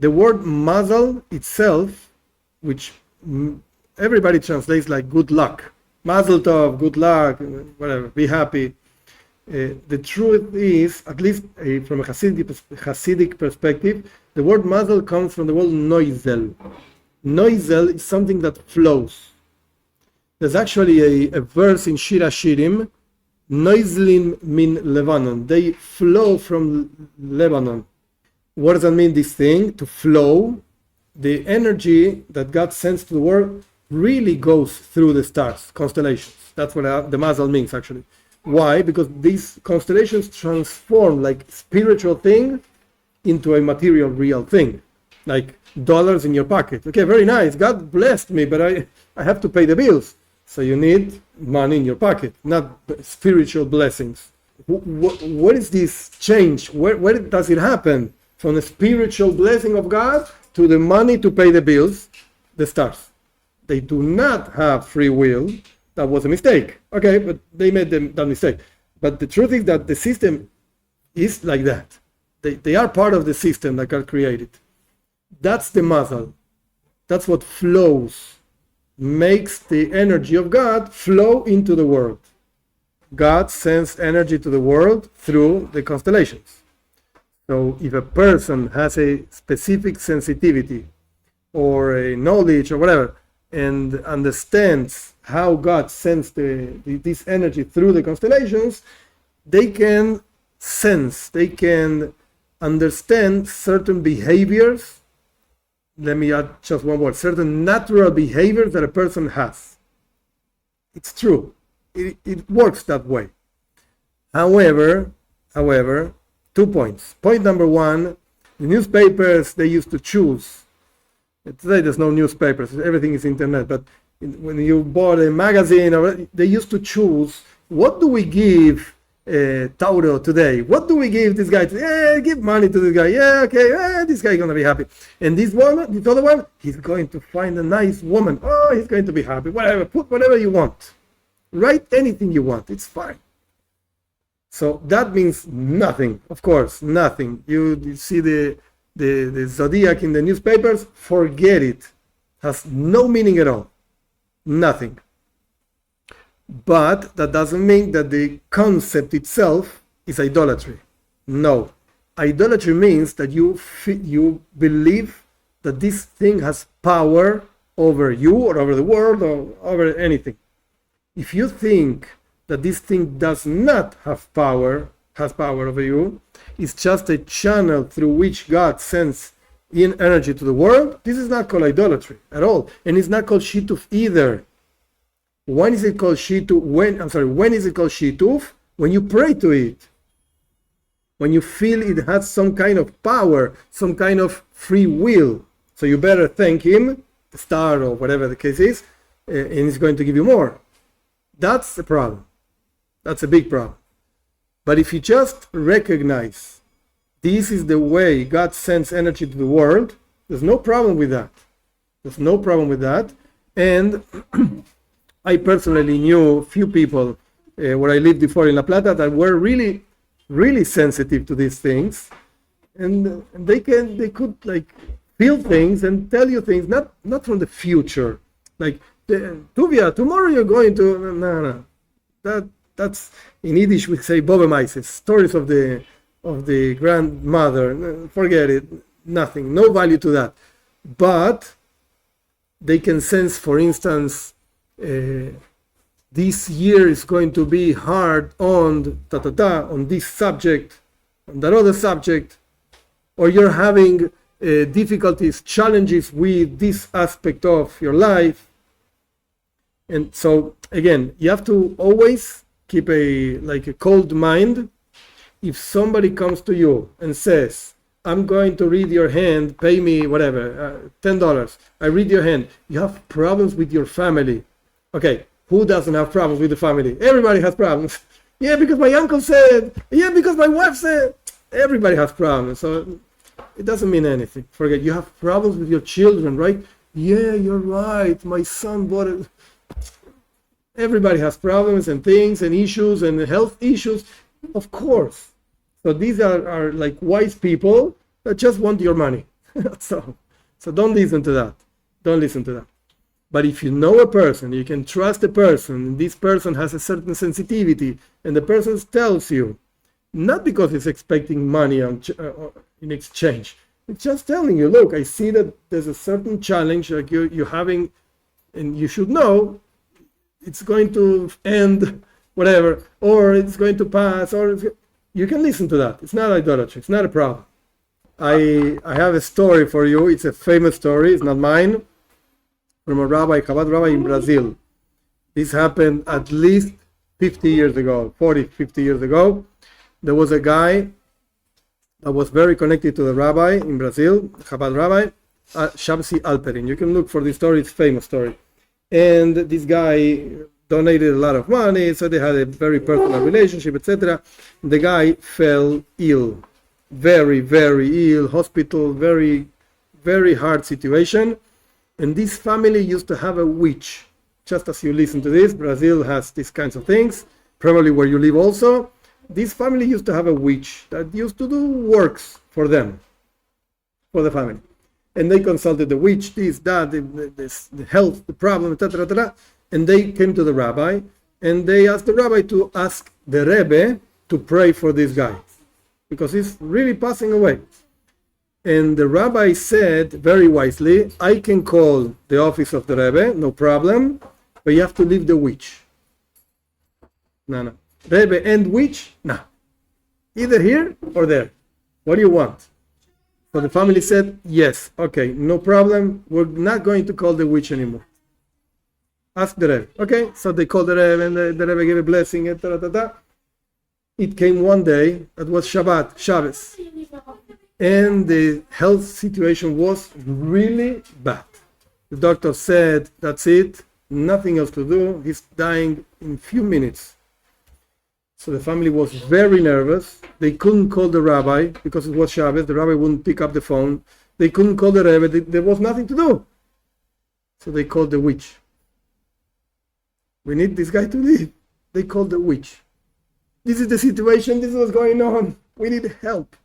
The word Mazal itself, which everybody translates like good luck. Mazel tov, good luck, whatever, be happy. The truth is, at least from a Hasidic perspective, the word Mazal comes from the word noizel. Noizel is something that flows. There's actually a verse in Shir Hashirim, Noizlim min Lebanon. They flow from Lebanon. What does that mean, this thing? To flow. The energy that God sends to the world really goes through the stars, constellations. That's what the Mazal means, actually. Why? Because these constellations transform like spiritual thing into a material, real thing. Like dollars in your pocket. Okay, very nice. God blessed me, but I have to pay the bills. So you need money in your pocket, not spiritual blessings. What is this change? Where does it happen? From the spiritual blessing of God to the money to pay the bills, the stars. They do not have free will. That was a mistake. Okay, but they made that mistake. But the truth is that the system is like that. They are part of the system that God created. That's the Mazal. That's what flows, makes the energy of God flow into the world. God sends energy to the world through the constellations. So if a person has a specific sensitivity or a knowledge or whatever, and understands how God sends this energy through the constellations, they can sense, they can understand certain behaviors. Let me add just one word, certain natural behaviors that a person has. It's true. It works that way. However, 2 points. Point number one, the newspapers, they used to choose. Today there's no newspapers, everything is internet, but when you bought a magazine, they used to choose, what do we give Tauro today? What do we give this guy? Give money to this guy. Yeah, okay, this guy's going to be happy. And this other one, he's going to find a nice woman. Oh, he's going to be happy. Whatever, put whatever you want. Write anything you want, it's fine. So that means nothing, of course, nothing. You see the zodiac in the newspapers, forget it. Has no meaning at all. Nothing. But that doesn't mean that the concept itself is idolatry. No. Idolatry means that you believe that this thing has power over you or over the world or over anything. If you think that this thing does not have power, has power over you, it's just a channel through which God sends in energy to the world, this is not called idolatry at all. And it's not called shituf either. When is it called shituf? When is it called shituf? When you pray to it. When you feel it has some kind of power, some kind of free will. So you better thank him, the star or whatever the case is, and he's going to give you more. That's the problem. That's a big problem. But if you just recognize this is the way God sends energy to the world, there's no problem with that. There's no problem with that. And I personally knew a few people where I lived before in La Plata that were really, really sensitive to these things. And they could like feel things and tell you things, not from the future. Like, Tuvia, tomorrow you're going to... No. That's in Yiddish we say Bobemaises, stories of the grandmother. Forget it, nothing, no value to that. But they can sense, for instance, this year is going to be hard on on this subject, on that other subject, or you're having difficulties, challenges with this aspect of your life. And so again, you have to always keep a cold mind. If somebody comes to you and says, I'm going to read your hand, pay me whatever, $10, I read your hand, you have problems with your family. Okay, who doesn't have problems with the family? Everybody has problems. Yeah, because my uncle said, yeah, because my wife said, everybody has problems. So it doesn't mean anything. Forget, you have problems with your children, right? Yeah, you're right, my son bought it. Everybody has problems and things and issues and health issues, of course. So these are like wise people that just want your money. So don't listen to that. Don't listen to that. But if you know a person, you can trust a person, and this person has a certain sensitivity, and the person tells you, not because he's expecting money in exchange, it's just telling you, look, I see that there's a certain challenge like you're having, and you should know it's going to end, whatever, or it's going to pass, or you can listen to that. It's not idolatry. It's not a problem. I have a story for you. It's a famous story. It's not mine. From a rabbi, Chabad rabbi in Brazil. This happened at least 50 years ago, 50 years ago. There was a guy that was very connected to the rabbi in Brazil, Chabad rabbi, Shabsi Alperin. You can look for this story. It's a famous story. And this guy donated a lot of money, so they had a very personal relationship, etc. The guy fell ill, very, very ill, hospital, very, very hard situation. And this family used to have a witch. Just as you listen to this, Brazil has these kinds of things, probably where you live also. This family used to have a witch that used to do works for them, for the family. And they consulted the witch, this, that, the health, the problem, etc., etc. And they came to the rabbi, and they asked the rabbi to ask the Rebbe to pray for this guy, because he's really passing away. And the rabbi said very wisely, I can call the office of the Rebbe, no problem, but you have to leave the witch. No. Rebbe and witch? No. Either here or there. What do you want? So the family said, yes, okay, no problem. We're not going to call the witch anymore. Ask the Rebbe. Okay, so they called the Rebbe, and the Rebbe gave a blessing. It came one day, that was Shabbat, Shabbos. And the health situation was really bad. The doctor said, that's it, nothing else to do. He's dying in a few minutes. So the family was very nervous. They couldn't call the rabbi because it was Shabbos. The rabbi wouldn't pick up the phone. They couldn't call the Rebbe. There was nothing to do. So they called the witch. We need this guy to leave. They called the witch. This is the situation. This is what's going on. We need help.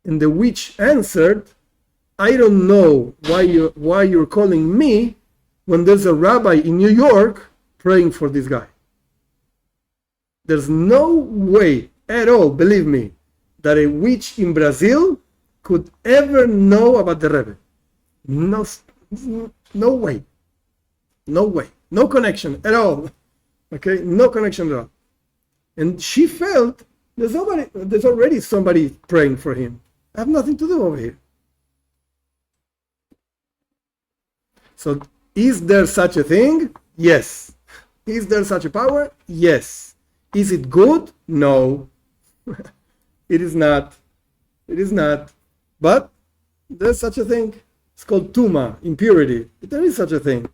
And the witch answered, I don't know why you're calling me when there's a rabbi in New York praying for this guy. There's no way at all, believe me, that a witch in Brazil could ever know about the Rebbe. No way. No way. No connection at all. Okay? No connection at all. And she felt there's already somebody praying for him. I have nothing to do over here. So, is there such a thing? Yes. Is there such a power? Yes. Is it good? No. It is not. It is not. But there's such a thing. It's called tuma, impurity. There is such a thing.